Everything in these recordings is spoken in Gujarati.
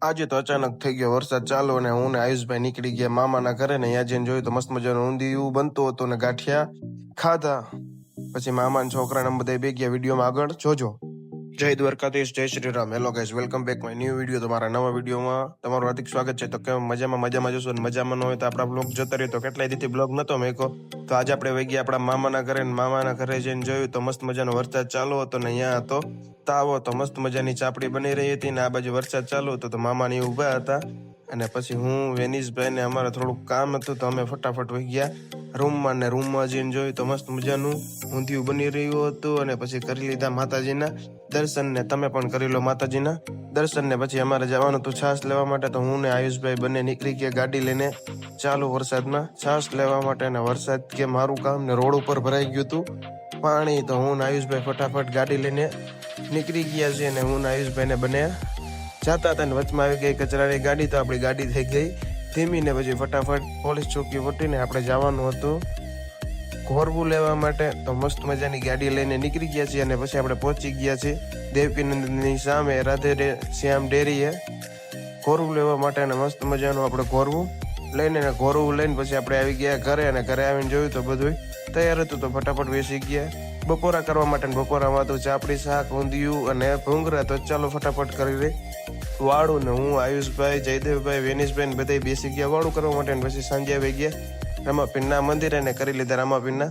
આજે તો અચાનક થઈ ગયો વરસાદ ચાલુ અને હું ને આયુષભાઈ નીકળી ગયા મામાના ઘરે ને ત્યાં જઈને જોયું તો મસ્ત મજાનું ઊંધિયું બનતું હતું ને ગાંઠિયા ખાધા. પછી મામા ને છોકરાને બધા બે ગયા. વિડીયોમાં આગળ જોજો. જય દ્વારકાધીશ, જય Shri Ram. Hello guys, welcome back my new video. તમારા નવા વિડીયોમાં તમારું હાર્દિક સ્વાગત છે. તો કેમ મજામાં જશો અને મજામાં ન હોય તો આપણા બ્લોગ જતા રહ્યો તો કેટલાય રીતે બ્લોગ નતો મેકો. તો આજે આપણે વહી ગયા આપણા મામાના ઘરે ને મામાના ઘરે જઈને જોયું તો મસ્ત મજાનો વરસાદ ચાલુ હતો ને અહીંયા હતો તાવો. તો મસ્ત મજાની ચાપડી બની રહી હતી ને આ બાજુ વરસાદ ચાલુ હતો તો મામાની ઊભા હતા. અને પછી હું વેનીશભાઈ ને અમારે થોડુંક કામ હતું તો અમે ફટાફટ વહી ગયા રૂમમાં ને રૂમમાં જઈને જોયું તો મસ્ત મજાનું ઊંધિયું બની રહ્યું હતું. અને પછી કરી લીધા માતાજીના દર્શન ને તમે પણ કરી લો માતાજીના દર્શન ને પછી અમારે જવાનું હતું છાશ લેવા માટે. તો હું ને આયુષભાઈ બંને નીકળી ગયા ગાડી લઈને ચાલુ વરસાદમાં છાશ લેવા માટે. ને વરસાદ કે મારું કામ ને રોડ ઉપર ભરાઈ ગયું હતું પાણી. તો હું ને આયુષભાઈ ફટાફટ ગાડી લઈને નીકળી ગયા છે અને હું ને આયુષભાઈ ને બંને જાતા હતા ને વચમાં આવી ગઈ કચરાની ગાડી. તો આપણી ગાડી થઈ ગઈ ધીમી ને પછી ફટાફટ પોલીસ ચોકી વટીને આપણે જવાનું હતું ઘોરવું લેવા માટે. તો મસ્ત મજાની ગાડી લઈને નીકળી ગયા છીએ અને પછી આપણે પહોંચી ગયા છીએ દેવકીનંદની સામે રાધે શ્યામ ડેરીએ ઘોરવું લેવા માટે. અને મસ્ત મજાનું આપણે ઘોરવું લઈને ઘોરવું લઈને પછી આપણે આવી ગયા ઘરે. અને ઘરે આવીને જોયું તો બધું તૈયાર હતું તો ફટાફટ બેસી ગયા બપોરા કરવા માટે. બપોરામાં તો ચાપડી શાક ઊંધિયું અને ભૂંગરા. તો ચાલો ફટાફટ કરી રહી વાળું ને હું આયુષભાઈ જયદેવભાઈ વેનીશભાઈ ને બધા બેસી ગયા વાળું કરવા માટે. પછી સાંજે આવી ગયા રામાપીરના મંદિરે ને કરી લીધા રામાપીરના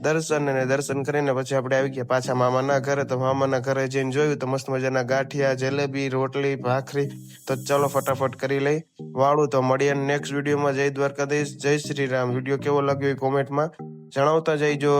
દર્શન. અને દર્શન કરીને પછી આપણે આવી ગયા પાછા મામાના ઘરે. તો મામાના ઘરે જઈને જોયું તો મસ્ત મજાના ગાંઠિયા જલેબી રોટલી ભાખરી. તો ચાલો ફટાફટ કરી લઈ વાળું. તો મળીએ નેક્સ્ટ વિડીયોમાં. જય દ્વારકાધીશ, જય શ્રી રામ. વિડીયો કેવો લાગ્યો એ કોમેન્ટમાં જણાવતા જઈજો.